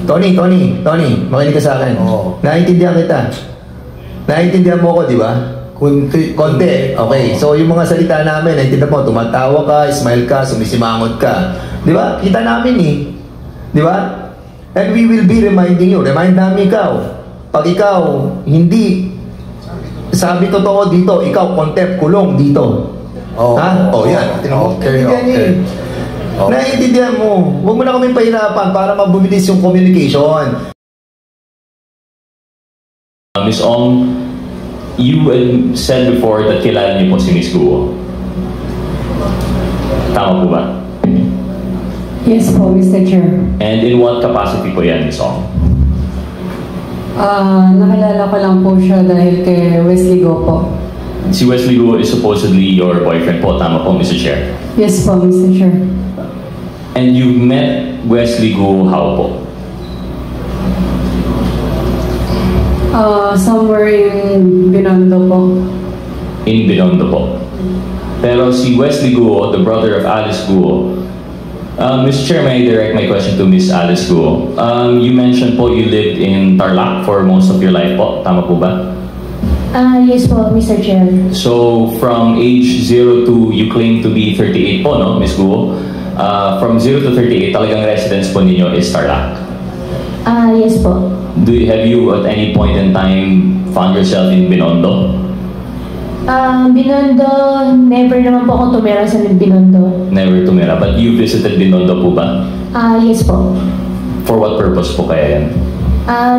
Tony, makinig ka sa akin. Oo. Naiintindihan kita. Naiintindihan mo ko, di ba? Konti. Okay. So, yung mga salita namin, naiintindihan mo, tumatawa ka, smile ka, sumisimangot ka. Di ba? Kita namin eh. Di ba? And we will be reminding you. Remind namin ikaw. Pag ikaw, hindi sabi totoo dito, ikaw, contempt, kulong dito. Ha? Yan. Okay. Naiintindihan mo. Huwag mo na kami pahirapan para mabubilis yung communication. Ms. Ong, you said before that kilala niyo po si Ms. Guo. Tama po ba? Yes po, Mr. Chair. And in what capacity po yan, Ms. Ong? Nakilala ko lang po siya dahil kay Wesley Go po. Si Wesley Guo is supposedly your boyfriend po. Tama po, Mr. Chair? Yes po, Mr. Chair. And you met Wesley Guo how po? Somewhere in Binondo po. In Binondo po. Pero si Wesley Guo, the brother of Alice Guo, Mr. Chair, may I direct my question to Ms. Alice Guo. You mentioned po you lived in Tarlac for most of your life po. Tama po ba? Yes po, Mr. Chair. So, from age 0 to, you claim to be 38 po, no, Ms. Guo? From 0 to 38, talagang residence po ninyo is Tarlac? Yes po. Have you at any point in time found yourself in Binondo? Binondo, never naman po ako tumira sa Binondo. Never tumira, but you visited Binondo po ba? Yes po. For what purpose po kaya yan?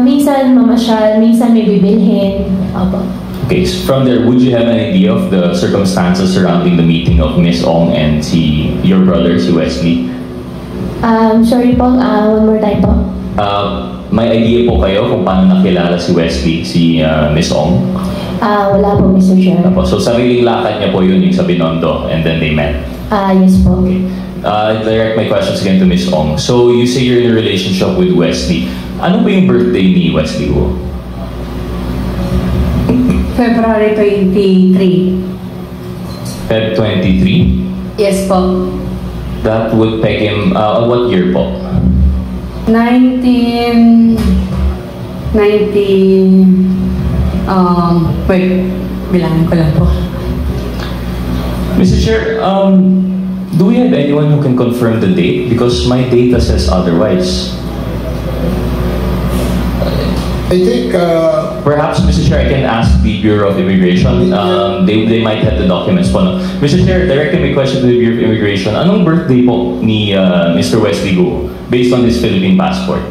Minsan mamasyal, minsan may bibilhin. Opo. Okay, so from there, would you have an idea of the circumstances surrounding the meeting of Ms. Ong and your brother, si Wesley? Sorry po, one more time po. May idea po kayo kung paano nakilala si Wesley, si Ms. Ong? Wala po, Mr. Chair. So sariling lakad niya po yun yung sa Binondo and then they met? Yes po. Okay. Direct my questions again to Ms. Ong. So you say you're in a relationship with Wesley. Ano po yung birthday ni Wesley Guo? February 23. Feb 23? Yes po. That would peg him, what year po? 1990, wait, bilangin ko lang po. Mr. Chair, do we have anyone who can confirm the date? Because my data says otherwise. I think, perhaps, Mr. Chair, I can ask the Bureau of Immigration. They might have the documents po. No? Mr. Chair, directing my question to the Bureau of Immigration, anong birthday po ni Mr. Wesley Guo based on his Philippine passport?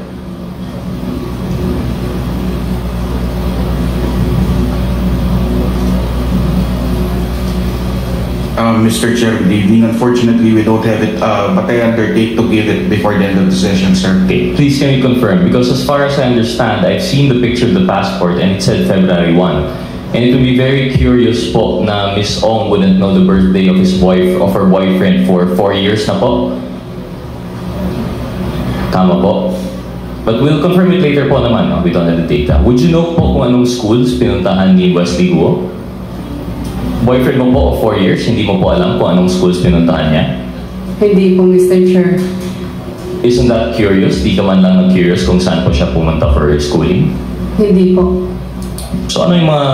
Mr. Chair, good evening. Unfortunately, we don't have it, but I undertake to give it before the end of the session, sir. Okay, please can you confirm? Because as far as I understand, I've seen the picture of the passport and it said February 1. And it would be very curious po na Ms. Ong wouldn't know the birthday of her boyfriend for 4 years na po. Tama po. But we'll confirm it later po naman, no? We don't have the data. Would you know po kung anong schools pinuntahan ni Wesley Guo? Boyfriend mo po of 4 years, hindi mo po alam kung anong schools pinuntahan niya? Hindi po, Mr. Chair. Isn't that curious? Di ka man lang curious kung saan po siya pumunta for schooling? Hindi po. So ano yung mga...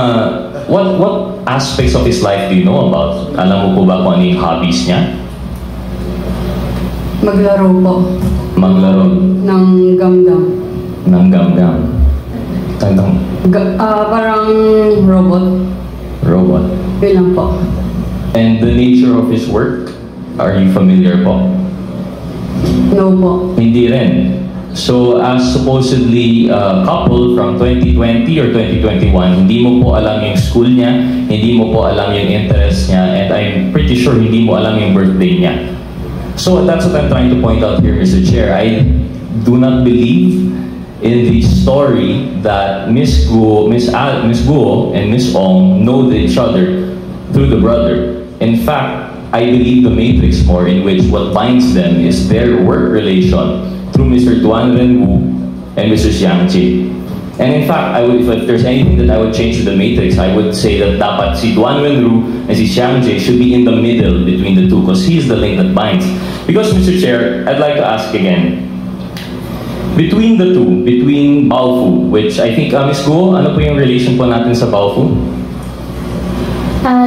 What aspects of his life do you know about? Alam mo po ba kung ano yung hobbies niya? Maglaro po. Maglaro? Ng gam-gam. Ng gam-gam? Parang robot. Robot? Yun lang po. And the nature of his work, are you familiar po? No po. Hindi rin. So, as supposedly a couple from 2020 or 2021, hindi mo po alam yung school niya, hindi mo po alam yung interest niya, and I'm pretty sure hindi mo alam yung birthday niya. So, that's what I'm trying to point out here, Mr. Chair. I do not believe in the story that Ms. Guo and Ms. Ong know each other through the brother. In fact, I believe the matrix more in which what binds them is their work relation through Mr. Duan Renwu and Mr. Xiang Jie. And in fact, if there's anything that I would change to the matrix, I would say that dapat si Duan Renwu and si Xiang Jie should be in the middle between the two because he's the link that binds. Because, Mr. Chair, I'd like to ask again, Between the two, between Baofu, which I think, Ms. Guo, ano po yung relation po natin sa Baofu?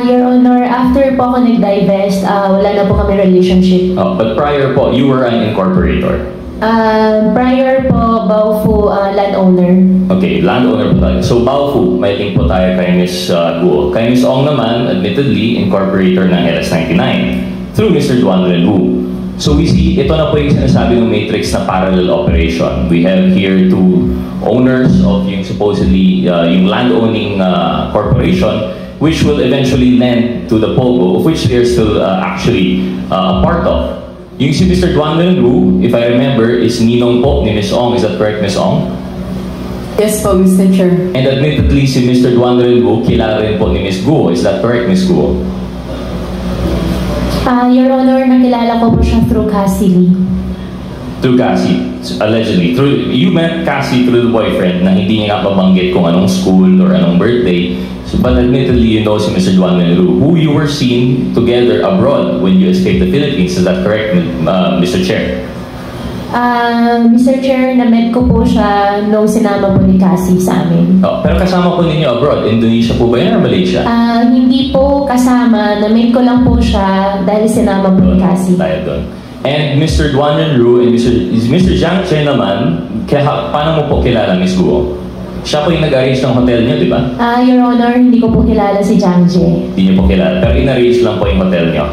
Your Honor, after po ako nag-divest, wala na po kami relationship. Oh, but prior po, you were an incorporator. Prior po, Baofu, landowner. Okay, landowner po tayo. So, Baofu, may link po tayo kay Ms. Guo. Kay Ms. Ong naman, admittedly, incorporator ng LS99 through Mr. Duan Renwu. So we see, ito na po yung sinasabi ng matrix na parallel operation. We have here two owners of yung supposedly yung land-owning corporation, which will eventually lend to the POGO, of which they're still actually a part of. Yung si Mr. Duan Renwu, if I remember, is ninong po ni Ms. Ong. Is that correct, Ms. Ong? Yes po, Mr. Chair. And admittedly, si Mr. Duan Renwu, kilala rin po ni Ms. Guo. Is that correct, Ms. Guo? Your Honor, nakilala ko po siya through Cassie Lee. Through Cassie, allegedly. You met Cassie through the boyfriend na hindi niya nga mabanggit kung anong school or anong birthday. So, but admittedly, you know si Mr. Duan Renwu, who you were seen together abroad when you escaped the Philippines. Is that correct, Mr. Chair? Mr. Chair, na-met ko po siya nung sinama po ni Cassie sa amin. Oh, pero kasama po ninyo abroad. Indonesia po ba yan or Malaysia? Hindi po kasama. Na-met ko lang po siya dahil sinama po ni Cassie. Tayo doon. And Mr. Duan Renwu and Mr. Jiang Chen naman, paano mo po kilala, Ms. Guo? Siya po yung nag-arrange ng hotel niyo, di ba? Your Honor, hindi ko po kilala si Jiang Jie. Hindi niyo po kilala. Pero in-arrange lang po yung hotel niyo.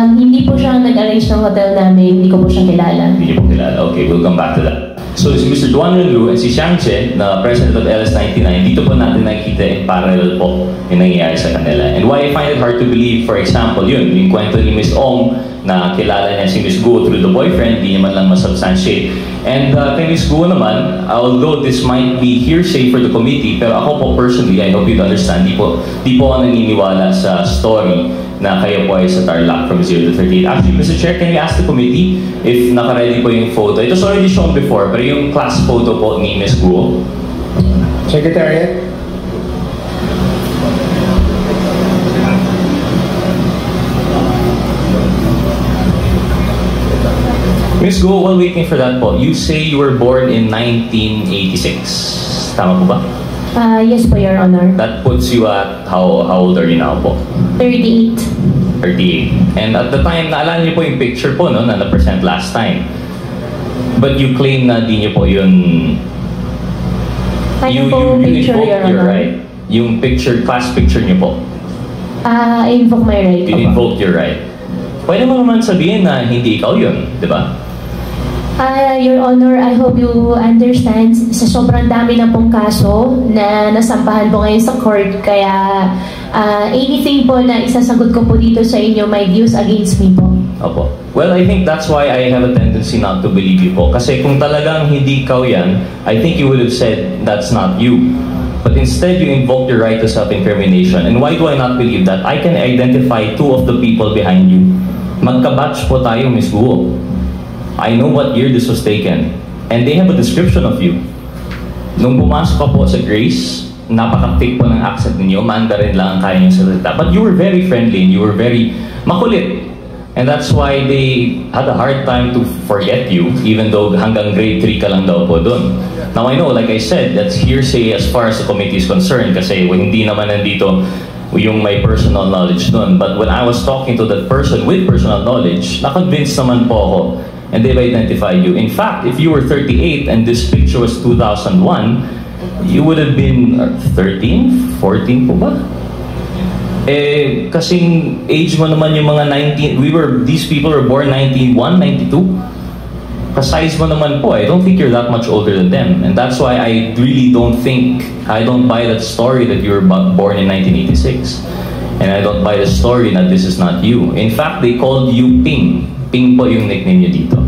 Hindi po siya nag-arrange ng hotel namin. Hindi ko po siya kilala. Hindi niyo po kilala. Okay, we'll come back to that. So, si Mr. Duan Renwu and si Xiang Chen, na president of LS99, dito po natin nakikita in parallel po yung nangyayari sa kanila. And why I find it hard to believe, for example, yung kwento ni Ms. Ong na kilala niya si Ms. Guo through the boyfriend, di naman lang masubstantiate. And kay Ms. Guo naman, although this might be hearsay for the committee, pero ako po personally, I hope you'd understand, di po ako naniniwala sa story na kayo po ay sa Tarlac from 0 to 38. Actually, Mr. Chair, can you ask the committee if naka-ready po yung photo? It was already shown before, pero yung class photo po ni Ms. Guo. Secretariat? Ms. Guo, while waiting for that po, you say you were born in 1986. Tama po ba? Yes po, Your Honor. That puts you at, how old are you now po? 38. 38. And at the time, naalala niyo po yung picture po, no, na na-present last time. But you claim na di niyo po yun... Ano po picture, Your Your Honor? right. Yung picture, class picture niyo po. I invoke my right. You invoked your right. Pwede mo naman sabihin na hindi ikaw yun, di ba? Your Honor, I hope you understand, sa sobrang dami na pong kaso na nasampahan po ngayon sa court, kaya anything po na isasagot ko po dito sa inyo, my views against me po. Opo. Well, I think that's why I have a tendency not to believe you po. Kasi kung talagang hindi ikaw yan, I think you would have said that's not you. But instead, you invoked your right to self-incrimination. And why do I not believe that? I can identify two of the people behind you. Magka-batch po tayo, Ms. Guo. I know what year this was taken. And they have a description of you. Nung pumasok ka po sa Grace, napaka-thick po ng accent ninyo, Mandarin lang ang kaya niyong salita. But you were very friendly and you were very makulit. And that's why they had a hard time to forget you, even though hanggang grade 3 ka lang daw po doon. Now I know, like I said, that's hearsay as far as the committee is concerned kasi hindi naman nandito yung may personal knowledge doon. But when I was talking to that person with personal knowledge, na-convinced naman po ako and they've identified you. In fact, if you were 38 and this picture was 2001, you would have been 13, 14 po ba? Eh, kasing age mo naman yung mga 19, these people were born 91, 92. Ka-size mo naman po, I don't think you're that much older than them. And that's why I really don't buy that story that you were born in 1986. And I don't buy the story that this is not you. In fact, they called you Ping. Ping po yung nickname nyo dito.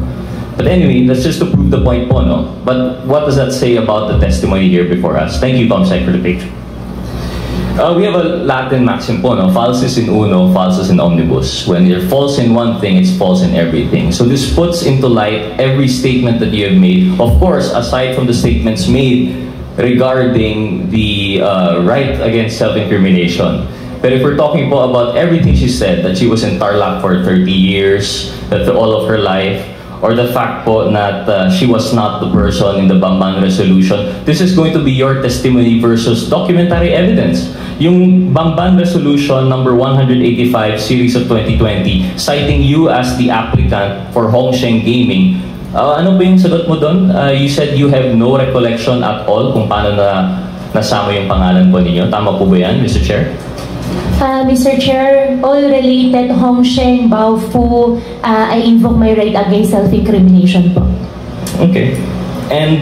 But anyway, that's just to prove the point po, no? But what does that say about the testimony here before us? Thank you, Comsec, for the picture. We have a Latin maxim po, no? Falsus in uno, falsus in omnibus. When you're false in one thing, it's false in everything. So this puts into light every statement that you have made. Of course, aside from the statements made regarding the right against self-incrimination. But if we're talking po about everything she said, that she was in Tarlac for 30 years, that all of her life, or the fact po that she was not the person in the Bamban resolution, this is going to be your testimony versus documentary evidence. Yung Bamban resolution number 185 series of 2020 citing you as the applicant for Hongsheng Gaming. Ano po yung sagot mo doon? You said you have no recollection at all kung paano na nasama yung pangalan po ninyo. Tama po ba yan, Mr. Chair? Mr. Chair, all related Hongsheng, Baofu, I invoke my right against self-incrimination po. Okay. And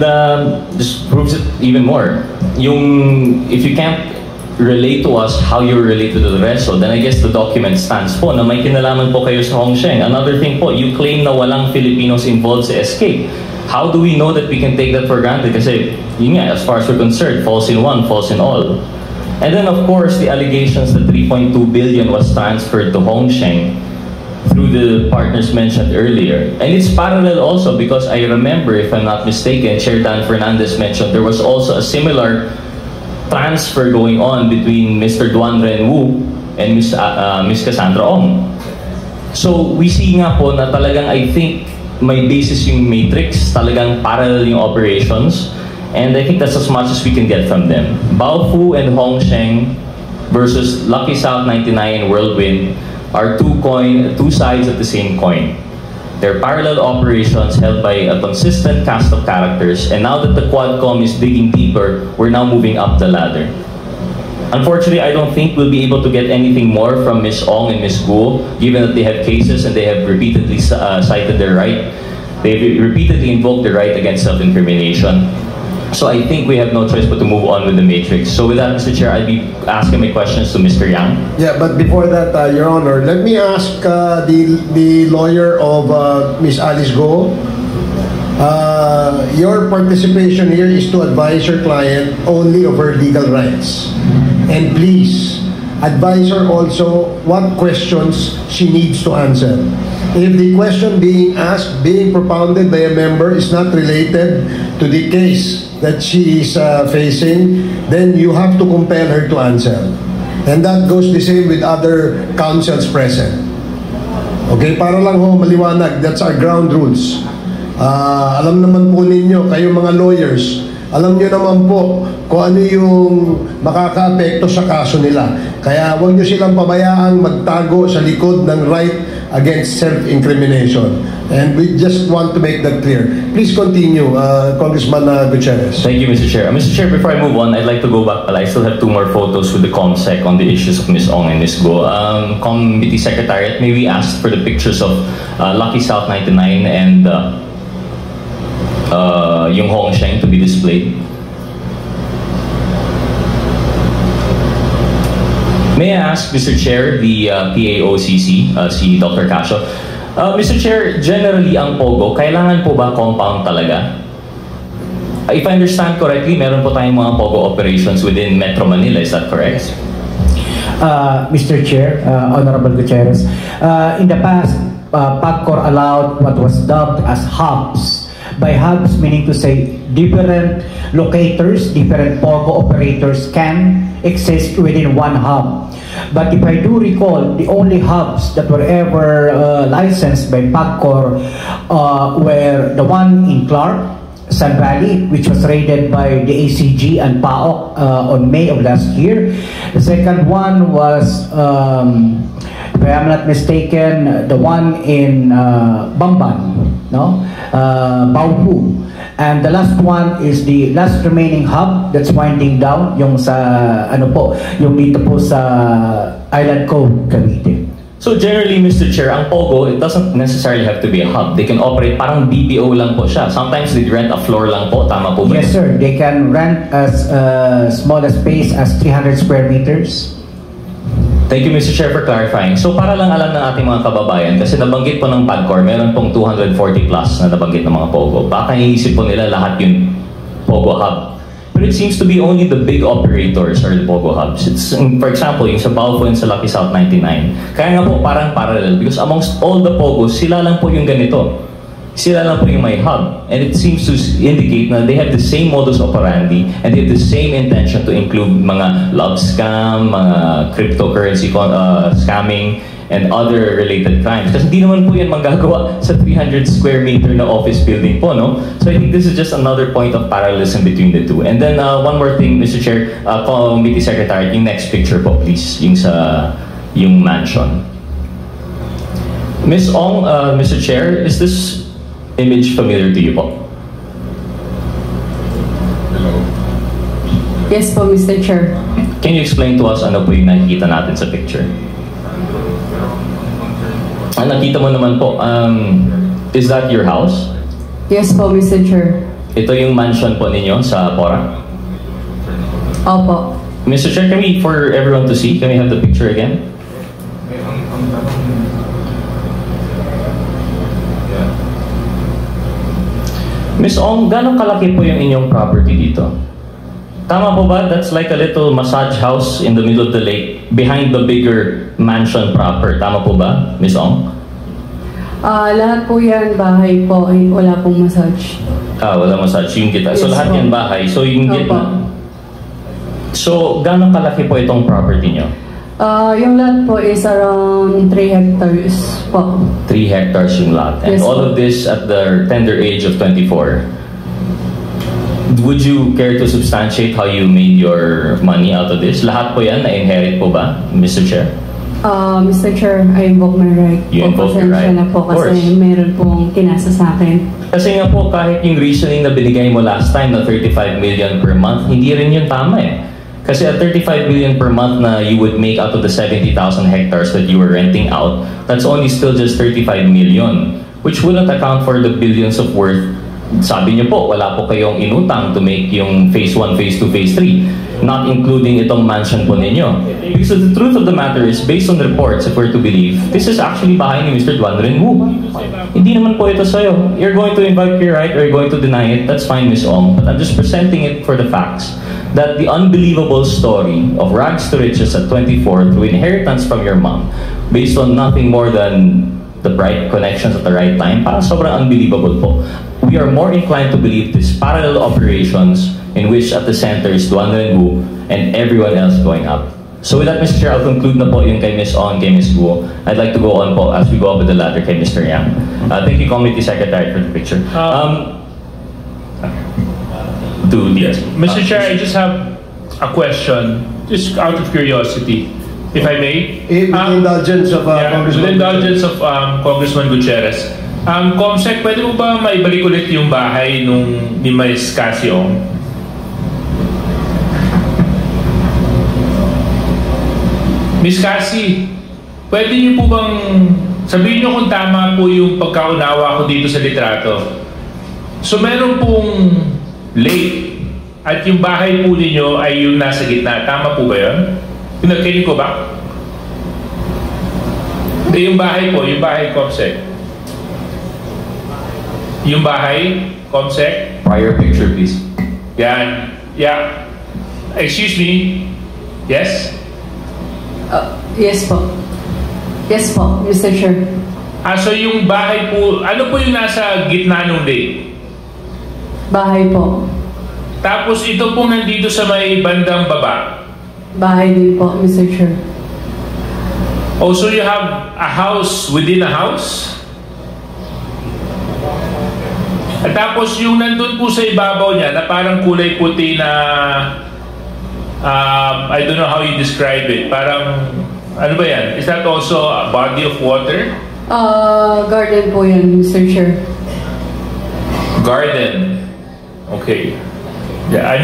this proves it even more. If you can't relate to us how you're related to the resto, then I guess the document stands po na may kinalaman po kayo sa Hongsheng. Another thing po, you claim na walang Filipinos involved sa escape. How do we know that we can take that for granted? Kasi, yun nga, as far as we're concerned, false in one, false in all. And then, of course, the allegations that 3.2 billion was transferred to Hongsheng through the partners mentioned earlier. And it's parallel also because I remember, if I'm not mistaken, Chair Dan Fernandez mentioned there was also a similar transfer going on between Mr. Duan Ren Wu and Ms. Cassandra Ong. So, we see nga po na talagang, I think, may basis yung matrix, talagang parallel yung operations. And I think that's as much as we can get from them. Baofu and Hongsheng versus Lucky South 99 and Whirlwind are two sides of the same coin. They're parallel operations held by a consistent cast of characters, and now that the Quadcom is digging deeper, we're now moving up the ladder. Unfortunately, I don't think we'll be able to get anything more from Ms. Ong and Ms. Guo, given that they have cases and they have repeatedly cited their right. They've repeatedly invoked their right against self-incrimination. So I think we have no choice but to move on with the matrix. So with that, Mr. Chair, I'll be asking my questions to Mr. Yang. Yeah, but before that, Your Honor, let me ask the lawyer of Ms. Alice Go. Your participation here is to advise your client only of her legal rights. And please, advise her also what questions she needs to answer. If the question being asked, being propounded by a member is not related to the case that she is facing, then you have to compel her to answer. And that goes the same with other counsels present. Okay, para lang ho maliwanag, that's our ground rules. Alam naman po ninyo, kayo mga lawyers, alam nyo naman po kung ano yung makaka-apekto sa kaso nila. Kaya huwag nyo silang pabayaang magtago sa likod ng right against self-incrimination. And we just want to make that clear. Please continue, Congressman Gutierrez. Thank you, Mr. Chair. Mr. Chair, before I move on, I'd like to go back. I still have 2 more photos with the COMSEC on the issues of Ms. Ong and Ms. Go. Committee Secretariat, may we ask for the pictures of Lucky South 99 and yung Hongsheng to be displayed? May I ask, Mr. Chair, the PAOCC, si Dr. Casio, Mr. Chair, generally ang POGO, kailangan po ba compound talaga? If I understand correctly, meron po tayong mga POGO operations within Metro Manila, is that correct? Mr. Chair, Honorable Gutierrez, in the past, PAGCOR allowed what was dubbed as hubs. By hubs, meaning to say different locators, different POGO operators can exist within one hub. But if I do recall, the only hubs that were ever licensed by PAGCOR were the one in Clark, Sun Valley, which was raided by the ACG and PAOK on May of last year. The second one was, if I am not mistaken, the one in Bamban, no? Baofu. And the last one is the last remaining hub that's winding down, yung sa, ano po, yung dito po sa Island Cove, Cavite. So generally, Mr. Chair, ang POGO, it doesn't necessarily have to be a hub. They can operate, parang BPO lang po siya. Sometimes they rent a floor lang po, tama po ba? Yes, sir. They can rent as small a space as 300 square meters. Thank you, Mr. Chair, for clarifying. So para lang alam ng ating mga kababayan, kasi nabanggit po ng PAGCOR, meron pong 240 plus na nabanggit ng mga POGO. Baka iniisip po nila lahat yung POGO hub. But it seems to be only the big operators are the POGO hubs. It's, for example, yung sa Baofu and sa Lucky South 99. Kaya nga po parang parallel because amongst all the POGOs, sila lang po yung ganito. Sila lang po yung may hub. And it seems to indicate na they have the same modus operandi and they have the same intention to include mga love scam, mga cryptocurrency scamming, and other related crimes. Kasi hindi naman po yan magagawa sa 300 square meter na office building po, no? So I think this is just another point of parallelism between the two. And then one more thing, Mr. Chair, Committee Secretary, yung next picture po, please, yung mansion. Ms. Ong, Mr. Chair, is this image familiar to you po? Yes po, Mr. Chair. Can you explain to us ano po yung nakikita natin sa picture? Nakita mo naman po, is that your house? Yes po, Mr. Chair. Ito yung mansion po ninyo sa Pora? Opo. Mr. Chair, for everyone to see, can we have the picture again? Ms. Ong, gano'ng kalaki po yung inyong property dito? Tama po ba? That's like a little massage house in the middle of the lake behind the bigger mansion proper. Tama po ba, Ms. Ong? Lahat po yan bahay po. Ay, wala pong massage. Wala massage. Yung gitna. So Yes lahat po. yan bahay. So yung Opo. gitna. So gano'ng kalaki po itong property nyo? Yung lot po is around 3 hectares po. 3 hectares yung lot. And Yes all po. of this at the tender age of 24. Would you care to substantiate how you made your money out of this? Lahat po yan na-inherit po ba, Mr. Chair? Mr. Chair, I invoke my right. You invoke your right. Pasensya na po Of course. kasi meron pong kinasa sa akin. Kasi nga po, kahit yung reasoning na binigay mo last time na 35 million per month, hindi rin yun tama eh. Kasi at 35 million per month na you would make out of the 70,000 hectares that you were renting out, that's only still just 35 million, which wouldn't account for the billions of worth. Sabi niyo po, wala po kayong inutang to make yung phase 1, phase 2, phase 3, not including itong mansion po ninyo. Because the truth of the matter is, based on reports, if we're to believe, this is actually bahay ni Mr. Duan Ren Wu. Hindi naman po ito sa'yo. You're going to invoke your right or you're going to deny it, that's fine, Ms. Ong. But I'm just presenting it for the facts that the unbelievable story of rags to riches at 24 through inheritance from your mom, based on nothing more than the right connections at the right time, parang sobrang unbelievable po. We are more inclined to believe these parallel operations in which at the center is Duan Ren Wu and everyone else going up. So with that, Mr. Chair, I'll conclude na po yung kay Ms. Ong, kay Ms. Wu. I'd like to go on po as we go up with the ladder kay Mr. Yang. Thank you, Committee Secretary, for the picture. Mr. Chair, I just have a question, just out of curiosity, if I may. With the indulgence of Congressman. With the indulgence of Congressman Gutierrez. Comsec, pwede mo ba maibalik ulit yung bahay ni Ms. Cassie Ong? Ms. Cassie, pwede niyo po bang sabihin niyo kung tama po yung pagkaunawa ko dito sa litrato? So meron pong lake at yung bahay po ninyo ay yung nasa gitna. Tama po ba yun? Pinagkinig ko ba? Hindi, yung bahay po, yung bahay Comsec. Yung bahay Comsec. Prior picture, please. Yan. Yeah. Excuse me. Yes? Yes po. Yes po, Mr. Chair. So yung bahay po, ano po yung nasa gitna ng lake? Bahay po. Tapos ito pong nandito sa may bandang baba. Bahay din po, Mr. Chair. Also, you have a house within a house? At tapos yung nandun po sa ibabaw niya na parang kulay puti na I don't know how you describe it. Parang, ano ba yan? Is that also a body of water? Garden po yan, Mr. Chair. Garden. Okay. Yeah,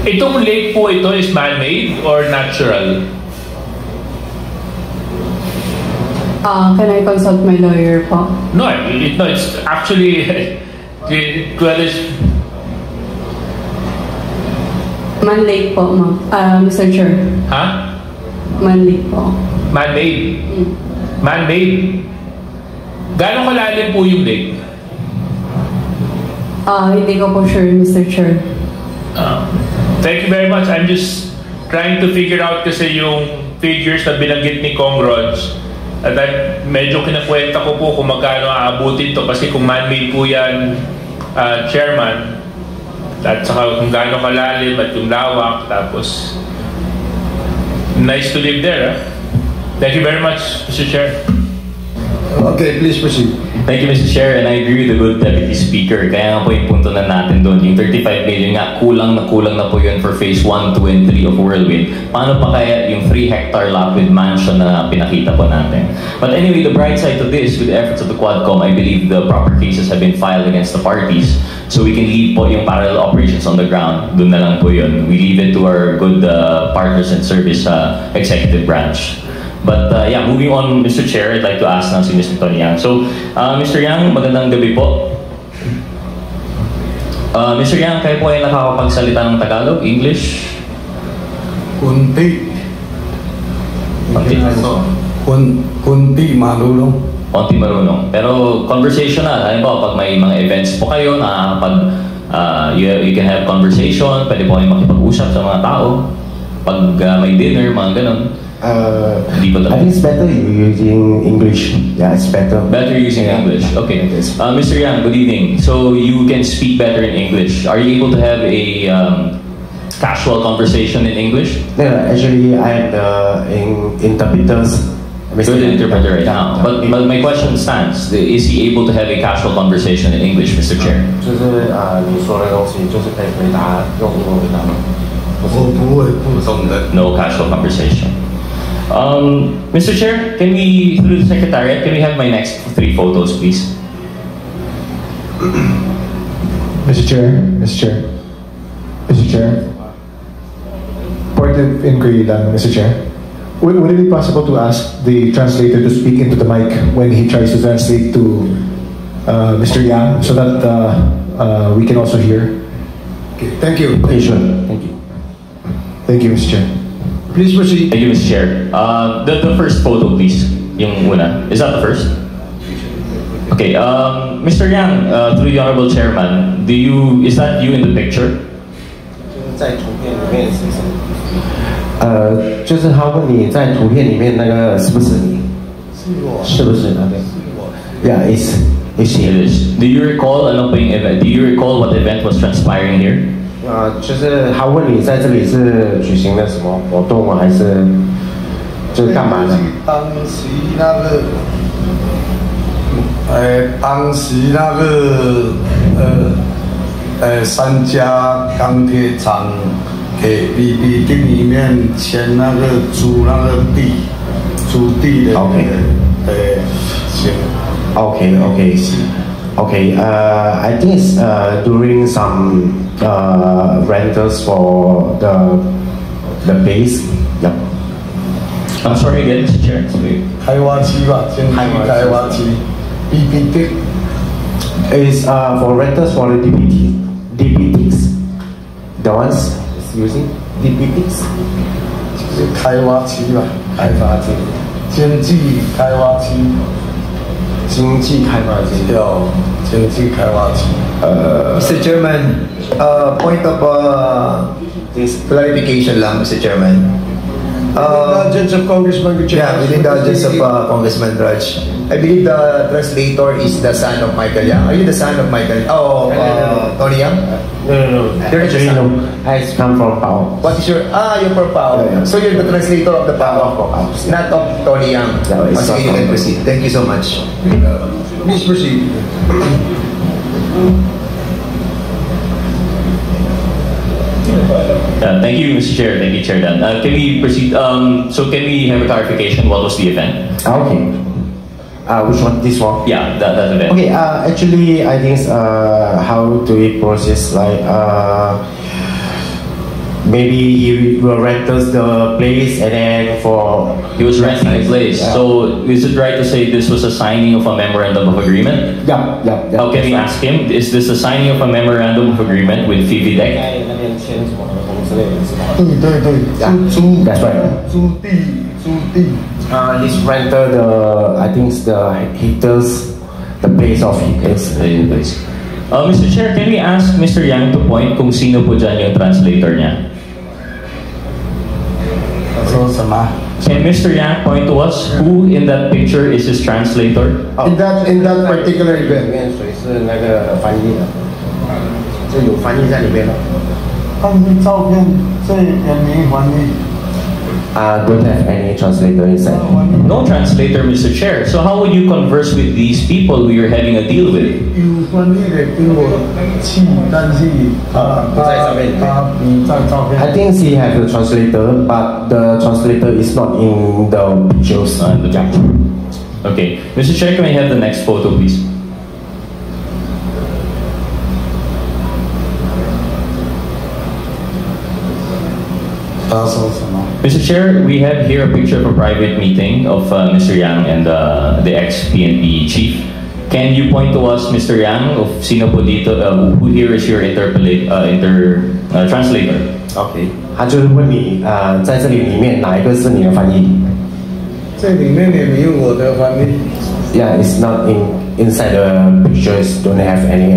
itong lake po ito is man-made or natural? Can I consult my lawyer po? No, it's actually Man Lake po, Mr. Chair. Huh? Man Lake po. Man-made. Man-made. Gano'ng kalalim po yung lake? Hindi ko po sure, Mr. Chair. Thank you very much. I'm just trying to figure out kasi yung figures na binanggit ni Kong Rods. At medyo kinakwenta ko po kung magkano aabutin to kasi kung man-made po yan, Chairman, at saka kung gaano kalalim at yung lawak, tapos nice to live there, Thank you very much, Mr. Chair. Okay, please proceed. Thank you, Mr. Chair, and I agree with the good Deputy Speaker. Kaya nga po yung punto na natin doon, yung 35 million nga, kulang na po yun for phase 1, 2, and 3 of Whirlwind. Paano pa kaya yung 3-hectare lot with mansion na pinakita po natin? But anyway, the bright side to this, with the efforts of the Quadcom, I believe the proper cases have been filed against the parties. So we can leave po yung parallel operations on the ground. Doon na lang po yun. We leave it to our good partners and service executive branch. But yeah, moving on, Mr. Chair, I'd like to ask now si Mr. Tony Yang. So, Mr. Yang, magandang gabi po. Mr. Yang, kayo po ay nakakapagsalita ng Tagalog, English? Kunti. Kunti marunong. Konti marunong. Pero conversational, halimbawa pag may mga events po kayo na you can have conversation, pwede po kayo makipag-usap sa mga tao. Pag may dinner, mga ganun. I think it's better using English. Yeah, it's better. Better using English. Okay. Mr. Yang, good evening. So you can speak better in English. Are you able to have a casual conversation in English? No, actually, I am the interpreters. Good interpreter right now. But my question stands: is he able to have a casual conversation in English, Mr. Chair? 就是你说的东西，就是可以回答用英文回答吗？不会，不懂的。 No casual conversation. Mr. Chair, can we, through the Secretariat, can we have my next 3 photos, please? Mr. Chair. Point of inquiry lang, Mr. Chair. Would it be possible to ask the translator to speak into the mic when he tries to translate to Mr. Yang so that we can also hear? Okay, thank you. Okay, sure. Thank you. Thank you, Mr. Chair. Please proceed. Thank you, Mr. Chair. The first photo, please. Yung una. Is that the first? Okay. Mr. Yang, through the Honorable Chairman, is that you in the picture? 在图片里面是什么？就是他问你在图片里面那个是不是你？是我。是不是那个？是我。Yeah, it's It is. Do you recall ano pang event? Do you recall what event was transpiring here? 就是他问你在这里是举行了什么活动吗？还是就是干嘛的？当时那个三家钢铁厂给 BB 店里面签那个租那个地，租地的 行。Okay. I think it's during some rentals for the place. Yep. I'm sorry again, Mr. Chair. 开挖机吧，先去开挖机。BB 店 is for rentals for the DPTs. The ones using DPTs. 开挖机吧，开发机，经济开挖机。 经济开发机，经济开发机。Mr. Chairman, point of clarification lang, Mr. Chairman. Indulgence of Congressman Gutierrez. Yeah, with indulgence of Congressman Raj. I believe the translator is the son of Michael Yang. Are you the son of Michael? Tony Yang? No. You're Actually, no. I come from Pao. What is your? You're from Pao. Yeah. So you're the translator of the Pao, not of Tony Yang. No, it's Okay, you can proceed. Thank you so much. Please proceed. Thank you, Mr. Chair. Thank you, Chair Dan. Can we proceed? So can we have a clarification? What was the event? Okay. Which one? This one? Yeah, that event. Okay. Actually, I think how do we process like maybe he will rent us the place and then for He was renting a place. Yeah. So is it right to say this was a signing of a memorandum of agreement? Yeah. How can we ask him? Is this a signing of a memorandum of agreement with Vividec? 租 That's right. 租地。He's rented I think the heaters, the place of heaters. Mr. Chair, can we ask Mr. Yang to point kung sino po dyan yung translator niya? Can Mr. Yang point to us who in that picture is his translator? In that particular event. 里面水是那个翻译的，就有翻译在里面了。但是照片这也没翻译。Don't have any translator inside. No translator, Mr. Chair. So how would you converse with these people who you're having a deal with? 有翻译的给我寄，但是你在照片。 I think he have a translator, but the translator is not in the pictures. Okay. Mr. Chair, can I have the next photo, please? Mr. Chair, we have here a picture of a private meeting of Mr. Yang and the ex-PNP chief. Can you point to us, Mr. Yang, of sino po dito, who here is your translator? Okay. 他就是问你，在这里面哪一个是你的翻译？这里面也没有我的翻译。Yeah, it's not inside the pictures. Don't have any.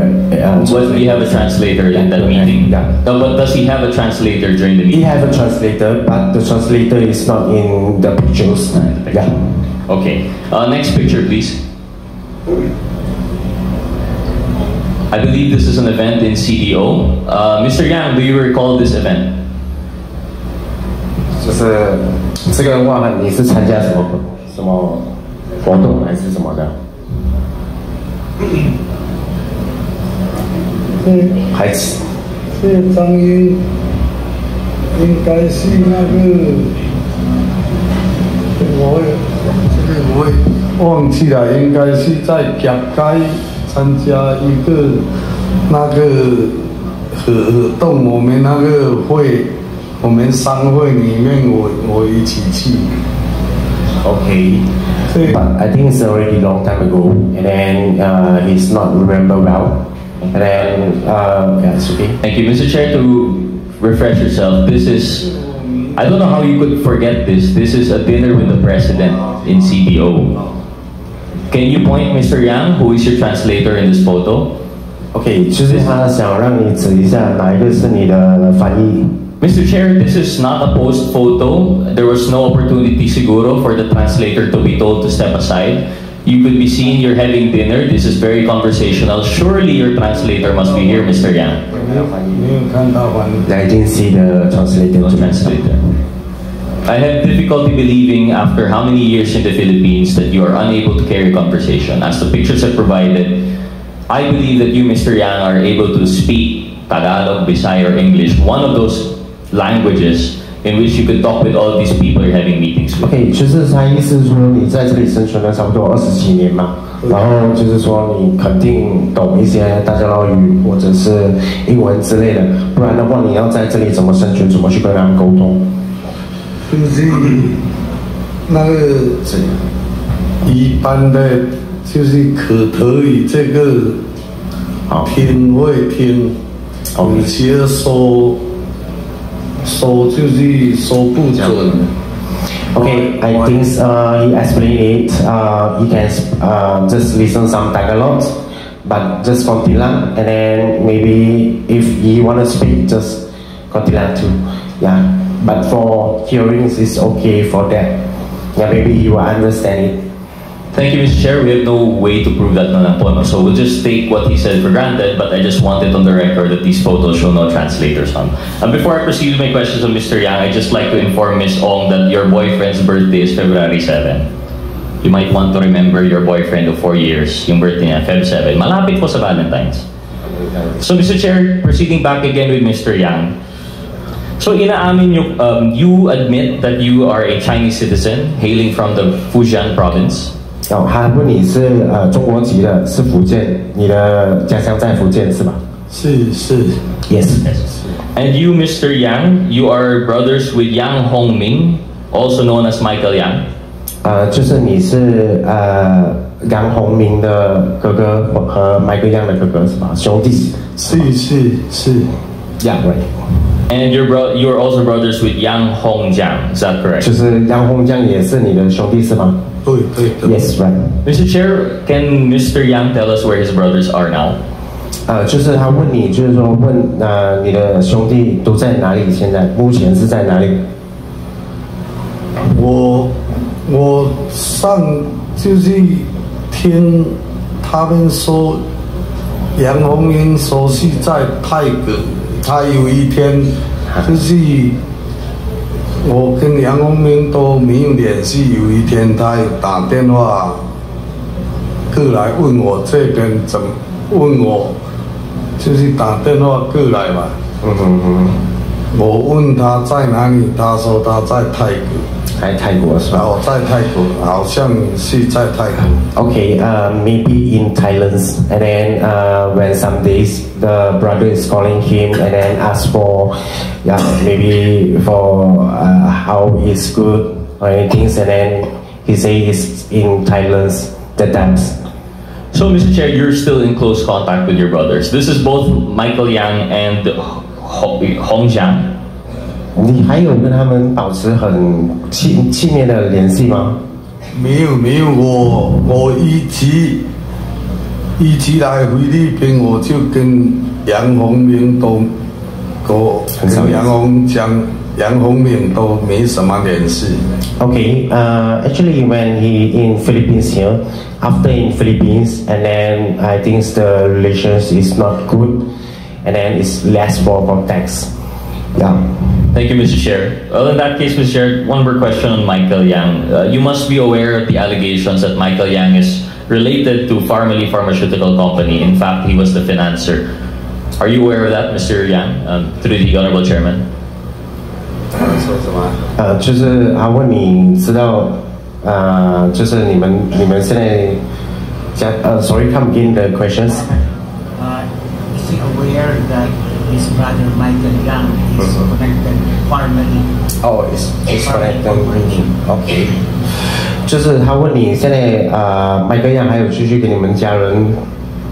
But we have a translator in that meeting. Yeah. No, but does he have a translator during the meeting? He have a translator, but the translator is not in the pictures. Yeah. Okay. Next picture, please. I believe this is an event in CDO. Mr. Yang, do you recall this event? 就是这个的话，你是参加什么活动还是什么的？孩子。这张应该是那个，我也忘记了，应该是在甲该参加一个那个活动，我们那个会。 我们商会里面我一起去。Okay. But I think it's already long time ago, and then he's not remember well, and then yeah, it's okay. Thank you, Mr. Chair. To refresh yourself, this is, I don't know how you could forget this. This is a dinner with the president in CDO. Can you point, Mr. Yang, who is your translator in this photo? Okay, 就是他想让你指一下哪一个是你的翻译。 Mr. Chair, this is not a post photo. There was no opportunity siguro for the translator to be told to step aside. You could be seen you're having dinner. This is very conversational. Surely your translator must be here, Mr. Yang. I didn't see the translator. No translator. I have difficulty believing after how many years in the Philippines that you are unable to carry conversation. As the pictures have provided, I believe that you, Mr. Yang, are able to speak Tagalog, Bisaya, or English. One of those languages in which you could talk with all these people you're having meetings with. Okay, 就是他意思是说你在这里生存了差不多20几年嘛，然后就是说你肯定懂一些大家乐语或者是英文之类的，不然的话你要在这里怎么生存，怎么去跟他们沟通？就是那个一般的，就是可得以这个听会听，有些说就是说不准。Okay, I think he explained it. He can just listen some Tagalog, but just Kontilan, and then maybe if he want to speak, just Kontilan too. Yeah, but for hearings, it's okay for that. Yeah, maybe he will understand it. Thank you, Mr. Chair. We have no way to prove that so we'll just take what he said for granted, but I just wanted on the record that these photos show no translators on. And before I proceed with my questions of Mr. Yang, I'd just like to inform Ms. Ong that your boyfriend's birthday is February 7. You might want to remember your boyfriend of 4 years, yung birthday niya, Feb 7. Malapit po sa Valentine's. So, Mr. Chair, proceeding back again with Mr. Yang. So, inaamin nyo, you admit that you are a Chinese citizen hailing from the Fujian province. 他问你是中国籍的，是福建，你的家乡在福建是吧？是。Yes. And you, Mr. Yang, you are brothers with Yang Hongming, also known as Michael Yang. 就是你是杨洪明的哥哥和 Michael Yang 的哥哥是吧？兄弟。是。Yeah, right. And you are also brothers with Yang Hongjiang, is that correct? 就是杨洪江也是你的兄弟是吗？对。Yes, right. Mr. Chair, can Mr. Yang tell us where his brothers are now? 就是他问你，就是说问你的兄弟都在哪里？现在目前是在哪里？我上就是听他们说，杨洪英说是在泰国，他有一天就是我跟杨宏明都没有联系，有一天他有打电话过来问我这边怎么问我，就是打电话过来嘛。我问他在哪里，他说他在泰国。在泰国是吧？哦，在泰国，好像是在泰国。Okay, maybe in Thailand, and then when some days the brother is calling him and then ask for, yeah, maybe for how is good or anything, and then he say he's in Thailand, the times. So, Mr. Chair, you're still in close contact with your brothers. This is both Michael Yang and Hong Jiang. 你还有跟他们保持很亲密的联系吗？没有，我一起来菲律宾，我就跟杨宏明都，跟杨宏明都没什么联系。Okay, actually when he in Philippines here, after in Philippines, and then I think the relations is not good, and then it's less for text. Yeah. Thank you, Mr. Chair. Well, in that case, Mr. Chair, one more question on Michael Yang. You must be aware of the allegations that Michael Yang is related to Pharmaly Pharmaceutical Company. In fact, he was the financer. Are you aware of that, Mr. Yang, through the Honorable Chairman? 就是他问你知道，就是你们现在sorry, come again the questions. Is he aware that his brother Michael Yang is connected Pharmaly? Oh, it's connected. Okay. 就是他问你现在Michael Yang还有继续跟你们家人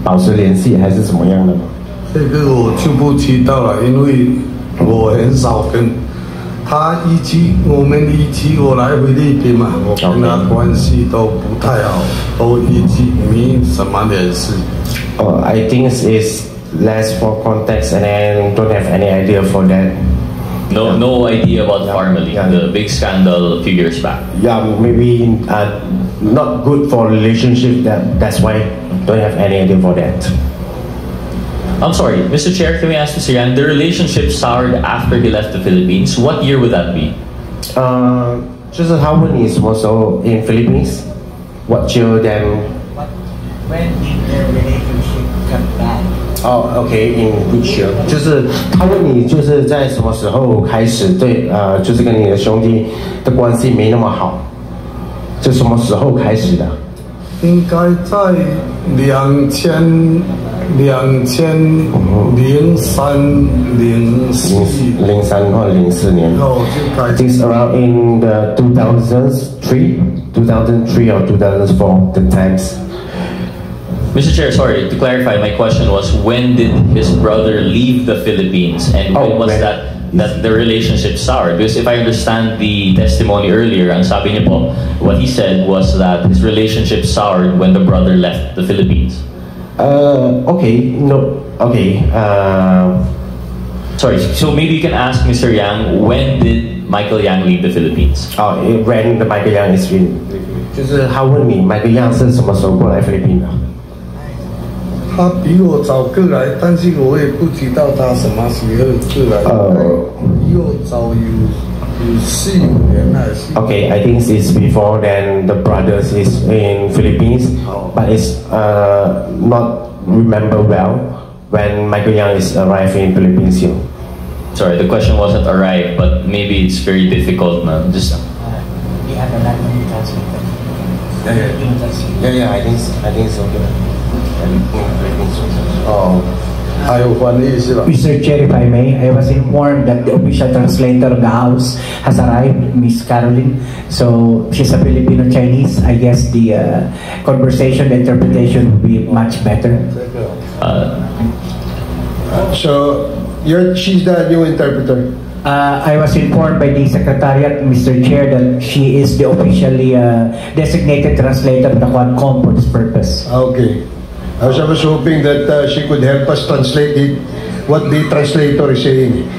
保持联系，还是怎么样的？这个我就不知道了，因为我很少跟他我们我来菲律宾嘛，我跟他关系都不太好，都没什么联系。I think it's less for context and then don't have any idea for that. No idea about Pharmaly, the big scandal a few years back. Yeah, maybe not good for relationship. That's why don't have any idea for that. I'm sorry, Mr. Chair, can we ask Mr. Yang, the relationship soured after he left the Philippines. What year would that be? 就是他问你什么时候 in Philippines? What year then? When did their relationship got bad? Oh, okay, in which year? 就是他问你就是在什么时候开始对就是跟你的兄弟的关系没那么好，就什么时候开始的？应该在2003、03或04年。I think it's around in the 2003 or 2004 the times. Mr. Chair, sorry, to clarify, my question was when did his brother leave the Philippines and when was that the relationship soured? Because if I understand the testimony earlier, ang sabi niyo po, what he said was that his relationship soured when the brother left the Philippines. Okay, no, okay. Sorry, so maybe you can ask Mr. Yang, when did Michael Yang leave the Philippines? When the Michael Yang is in, 就是他问你 Michael Yang 是什么时候过来菲律宾的？他比我早过来，但是我也不知道他什么时候过来。比我早有4-5年还是。Okay, I think it's before then the brothers is in Philippines, but it's not remember well when Michael Yang is arrived in Philippines here. Sorry, the question wasn't arrived, but maybe it's very difficult na. Just. We have a language translator. Yeah, I think so. Mr. Chair, if I may, I was informed that the official translator of the House has arrived, Miss Caroline. So she's a Filipino-Chinese. I guess the conversation, the interpretation will be much better. So she's the new interpreter. I was informed by the Secretariat, Mr. Chair, that she is the officially designated translator of the Quadcom for this purpose. Okay. I was hoping that she could help us translate what the translator is saying.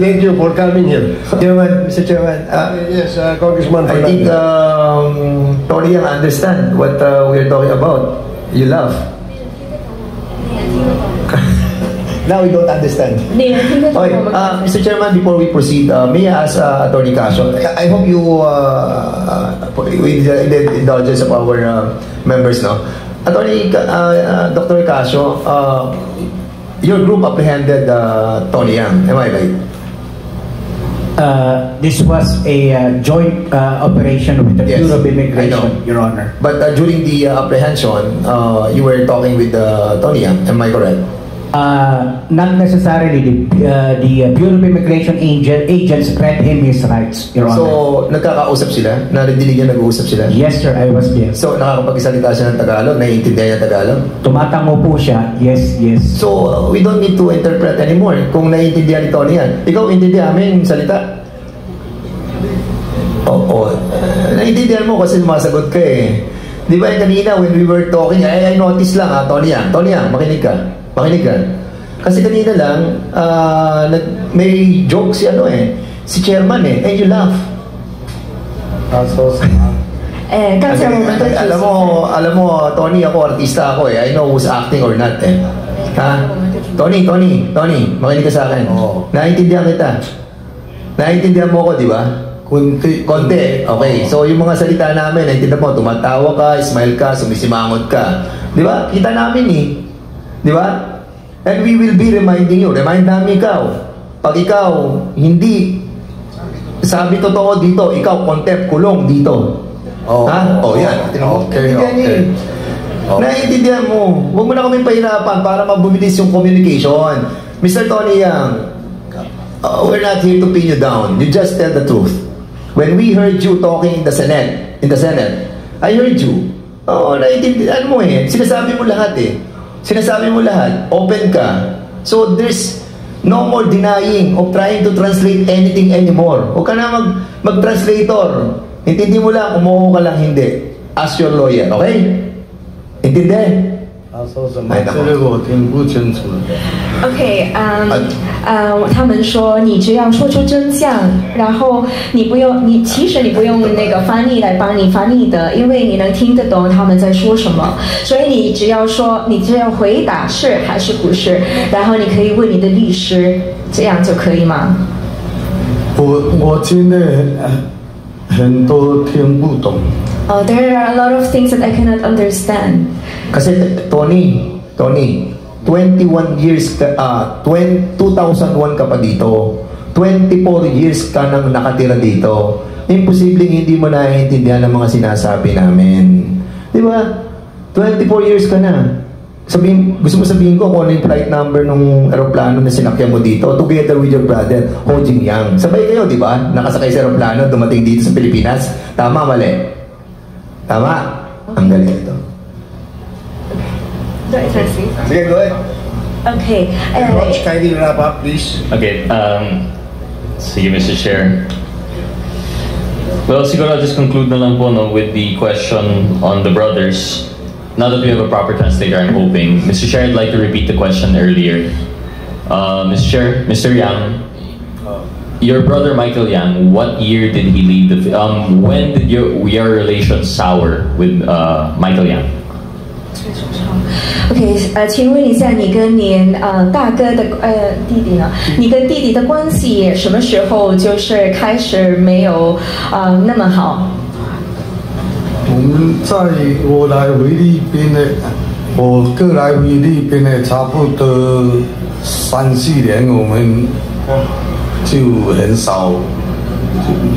Thank you for coming here. Chairman, Mr. Chairman. Yes, Congressman. I think Tori understand what we're talking about. You laugh. Now we don't understand. Hindi, hindi ko Okay, po Mr. Chairman, before we proceed, may I ask Attorney Casio, I hope you, with the indulgence of our members, no? Attorney, Dr. Casio, your group apprehended Tony Yang, am I right? This was a joint operation with the Yes, Bureau of I know. Immigration, Your Honor. But during the apprehension, you were talking with Tony Yang, am I correct? Not necessarily. The Bureau of Immigration agents read him his rights, Your Honor. So, nagkakausap sila? Narinig niya nag-uusap sila? Yes, sir. I was there. So, nakakapagsalita siya ng Tagalog? Naiintindihan niya Tagalog? Tumatango po siya. Yes, yes. So, we don't need to interpret anymore kung naiintindihan ni Tony yan. Ikaw, intindihan mo yung salita? Oo. Naiintindihan mo kasi sumasagot ka eh. Di ba kanina when we were talking, I noticed lang Tony Yang. Tony Yang, makinig ka. Makinig ka. Kasi kanina lang, may joke si si chairman and you laugh. 刚才我们都 alam mo, Tony, ako, artista ako I know who's acting or not Ha? Tony, makinig ka sa akin. Naiintindihan kita. Naiintindihan mo ko, di ba? Konti. Okay. So, yung mga salita namin, naiintindihan mo, tumatawa ka, smile ka, sumisimangot ka. Di ba? Kita namin Di ba? And we will be reminding you. Remind namin ikaw. Pag ikaw, hindi sabi totoo dito, ikaw, contempt, kulong dito. Ha? Yan. Okay. Naiintindihan mo. Huwag mo na kami pahirapan para mabubilis yung communication. Mr. Tony Yang, we're not here to pin you down. You just tell the truth. When we heard you talking in the Senate, I heard you. Naiintindihan mo Sinasabi mo lahat Sinasabi mo lahat. Open ka. So there's no more denying of trying to translate anything anymore. Huwag ka na mag-translator. Intindi mo lang, umuho ka lang hindi. Ask your lawyer, okay? Intindi? OK， 他们说你只要说出真相，然后其实你不用那个翻译来帮你翻译的，因为你能听得懂他们在说什么，所以你只要回答是还是不是，然后你可以问你的律师，这样就可以吗？我真的很多听不懂。There are a lot of things that I cannot understand. Kasi Tony, 21 years ka, 2001 ka pa dito. 24 years ka nang nakatira dito. Imposibleng hindi mo naiintindihan ang mga sinasabi namin. Di ba? 24 years ka na. Gusto mo sabihin ko kung ano yung flight number ng aeroplano na sinakyan mo dito together with your brother, Ho Jing Yang. Sabay kayo, di ba? Nakasakay sa aeroplano, dumating dito sa Pilipinas. Tama, mali? Tama? Ang galing ito. Sige, go ahead. Okay. Roch, kindly wrap up, please. Okay. Sige, Mr. Chair. Well, siguro I'll just conclude na lang po with the question on the brothers. Now that we have a proper translator, I'm hoping. Mr. Chair, I'd like to repeat the question earlier. Mr. Chair, Mr. Yang, your brother Michael Yang, what year did he leave the when did your relations sour with Michael Yang? OK， 请问一下，你跟您大哥的弟弟呢？你跟弟弟的关系什么时候就是开始没有那么好？我们在我来菲律宾的，我哥来菲律宾的差不多3-4年，我们就很少。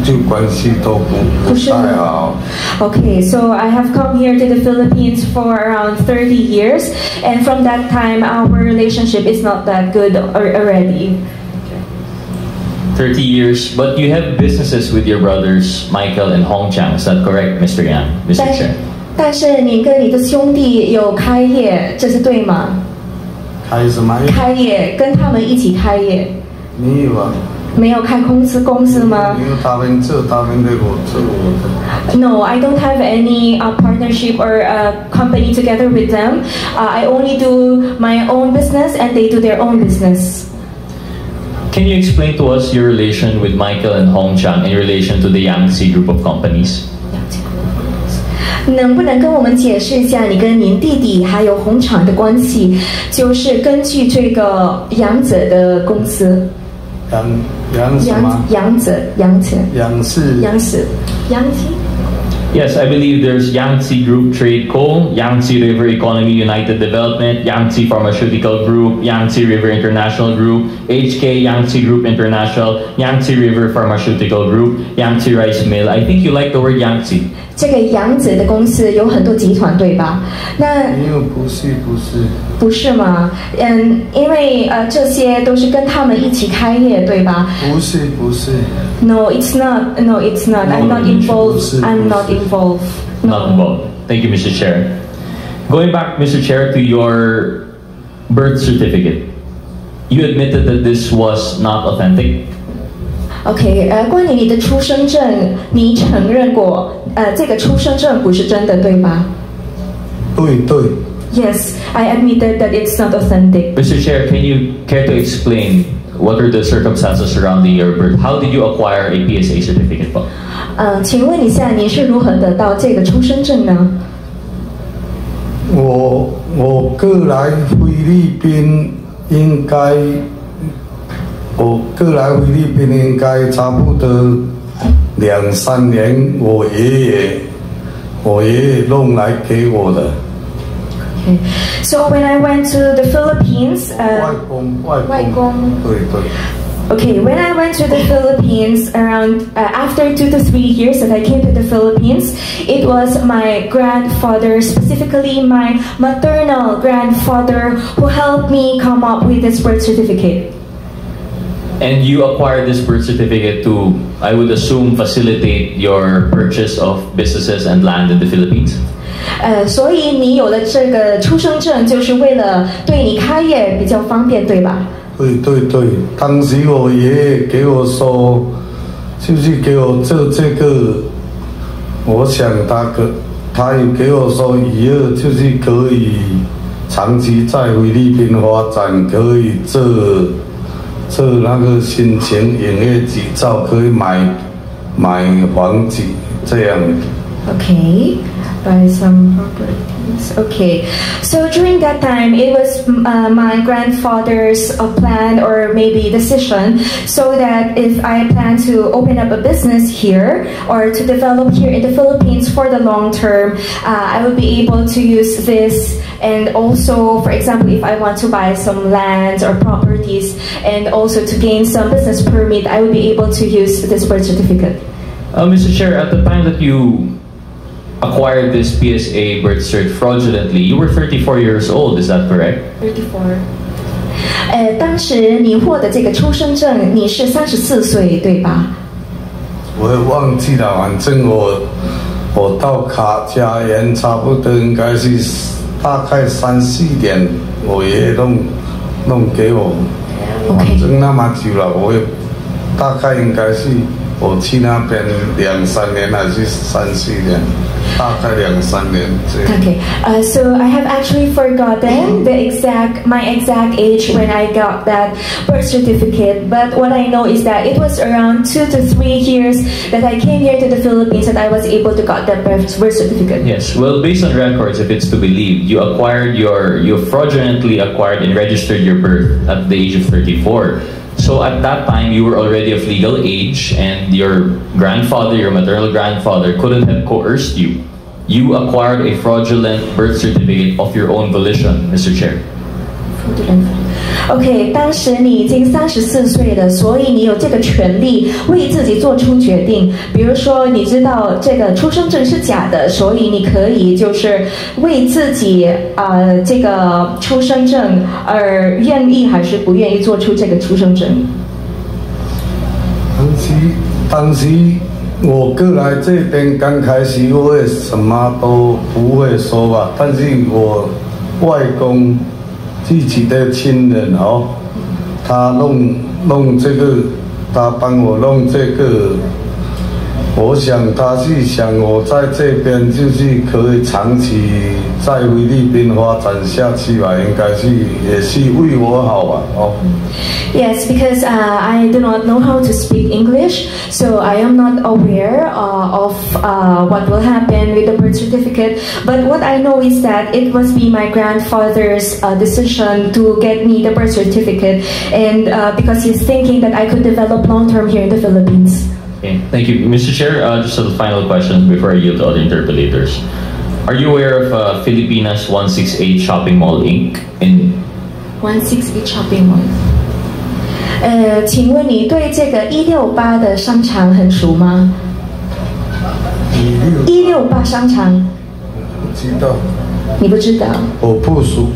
就关系都不太好。Okay, so I have come here to the Philippines for around 30 years, and from that time, our relationship is not that good already. 30 years, but you have businesses with your brothers Michael and Hong Chang, is that correct, Mr. Yang, Mr. Chair? 但是你跟你的兄弟有开业，这是对吗？开什么业？开业，跟他们一起开业。没有啊。没有开公司吗？没有，他们做他们的，我做我的。No, I don't have any partnership or company together with them. I only do my own business, and they do their own business. Can you explain to us your relation with Michael and Hong Chang in relation to the Yangtze group of companies? 能不能跟我们解释一下你跟您弟弟还有红场的关系？就是根据这个杨子的公司。杨什么？杨子。Yes, I believe there's Yangtze Group Trade Co., Yangtze River Economy United Development, Yangtze Pharmaceutical Group, Yangtze River International Group, HK Yangtze Group International, Yangtze River Pharmaceutical Group, Yangtze Rice Mill. I think you like the word Yangtze. 这个杨子的公司有很多集团，对吧？那不是吗？因为这些都是跟他们一起开业，对吧？不是。No, it's not. No, it's not. I'm not involved. I'm not involved. Not involved. Thank you, Mr. Chair. Going back, Mr. Chair, to your birth certificate, you admitted that this was not authentic. OK， 关于你的出生证，你承认过，这个出生证不是真的，对吧？对。Yes, I admitted that it's not authentic. Mr. Chair, can you care to explain what are the circumstances surrounding your birth? How did you acquire a PSA certificate? 请问一下，你是如何得到这个出生证呢？我过来菲律宾应该。我过来菲律宾应该差不多2-3年，我爷爷弄来给我的。Okay. So when I went to the Philippines, 外公。对。Okay, when I went to the Philippines around after 2 to 3 years that I came to the Philippines, it was my grandfather, specifically my maternal grandfather, who helped me come up with this birth certificate. And you acquired this birth certificate to, I would assume, facilitate your purchase of businesses and land in the Philippines? 所以你有了这个出生证，就是为了对你开业比较方便，对吧？对。当时我爷爷给我说，就是给我做这个，我想他也给我说，以后就是可以长期在菲律宾发展，可以做那个申请营业执照，可以买房子这样。Okay, buy some properties. Okay, so during that time, it was my grandfather's plan or maybe decision, so that if I plan to open up a business here or to develop here in the Philippines for the long term, I would be able to use this. And also, for example, if I want to buy some lands or properties and also to gain some business permit, I would be able to use this birth certificate. Mr. Chair, at the time that you acquired this PSA birth cert fraudulently, you were 34 years old, is that correct? 34. 当时你获得这个出生证，你是34岁，对吧？我也忘记了，反正我到卡家园差不多应该是大概3-4点，我爷爷弄给我，反正那么久了，我也大概应该是我去那边2-3年还是3-4年。Okay, so I have actually forgotten my exact age when I got that birth certificate. But what I know is that it was around 2 to 3 years that I came here to the Philippines that I was able to got that birth certificate. Yes, well, based on records, if it's to believe, you fraudulently acquired and registered your birth at the age of 34. So at that time, you were already of legal age, and your grandfather, your maternal grandfather, couldn't have coerced you. You acquired a fraudulent birth certificate of your own volition, Mr. Chair. OK， 当时你已经34岁了，所以你有这个权利为自己做出决定。比如说，你知道这个出生证是假的，所以你可以就是为自己这个出生证而愿意还是不愿意做出这个出生证。当时我过来这边刚开始，我也什么都不会说吧，但是我外公自己的亲人他弄这个，他帮我弄这个我想他是想我在这边就是可以长期在菲律宾发展下去吧，应该是也是为我好吧，哦。Yes, because I do not know how to speak English, so I am not aware of what will happen with the birth certificate. But what I know is that it must be my grandfather's decision to get me the birth certificate, and because he's thinking that I could develop long term here in the Philippines. Okay, thank you. Mr. Chair, just a final question before I yield to other interpellators. Are you aware of Filipinas 168 Shopping Mall Inc. in 168 Shopping Mall. 请问你对这个168的商场很熟吗？168商场。不知道。你不知道？我不熟，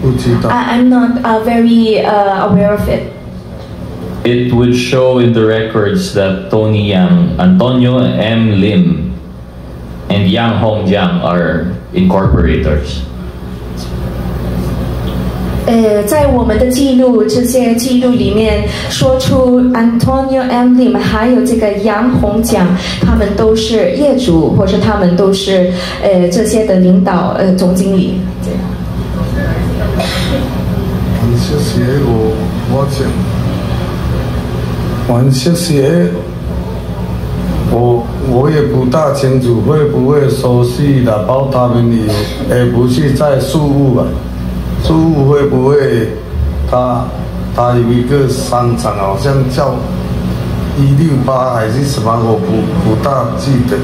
不知道。I'm not very aware of it. It would show in the records that Tony Yang, Antonio M. Lim, and Yang Hongjiang are incorporators. 在我们的记录，这些记录里面说出 Antonio M. Lim 还有这个杨洪江，他们都是业主，或者他们都是这些的领导总经理。这样。谢谢我讲。谢谢，我也不大清楚会不会熟悉的，包他们也不是在宿务吧？宿务会不会他有一个商场，好像叫168还是什么，我不大记得。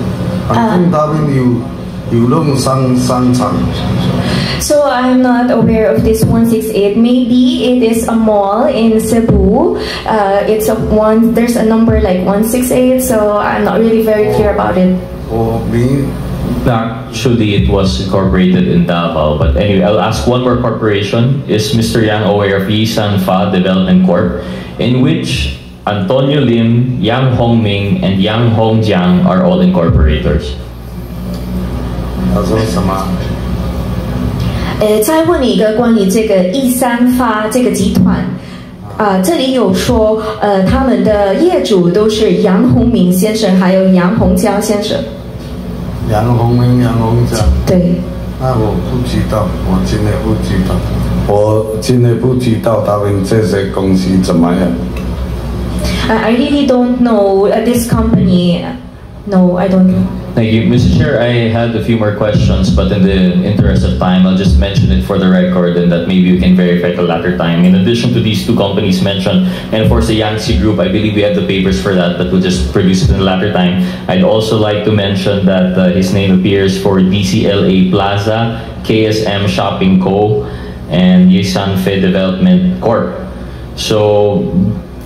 反正他们有弄商场。So I'm not aware of this 168. Maybe it is a mall in Cebu. There's a number like 168. So I'm not really very clear about it. Actually, it was incorporated in Davao. But anyway, I'll ask one more corporation. Is Mr. Yang aware of Yisan Fa Development Corp, in which Antonio Lim, Yang Hongming, and Yang Hongjiang are all incorporators? 他说什么？再问你一个关于这个138发这个集团，这里有说，他们的业主都是杨洪明先生，还有杨洪江先生。杨洪明、杨洪江。对。那我不知道，我真的不知道，我真的不知道他们这些公司怎么样。I really don't know this company. No, I don't know. Thank you. Mr. Chair, I had a few more questions, but in the interest of time, I'll just mention it for the record and that maybe we can verify at a later time. In addition to these two companies mentioned, and of course the Yangtze Group, I believe we have the papers for that, but we'll just produce it in a later time. I'd also like to mention that his name appears for DCLA Plaza, KSM Shopping Co., and Yisan Fe Development Corp. So,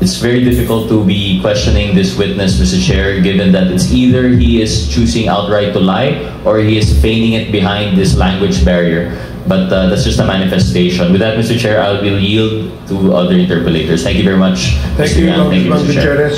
it's very difficult to be questioning this witness, Mr. Chair, given that it's either he is choosing outright to lie or he is feigning it behind this language barrier. But that's just a manifestation. With that, Mr. Chair, I will yield to other interpellators. Thank you very much, Mr. Yang. Thank you, Mr. Chair.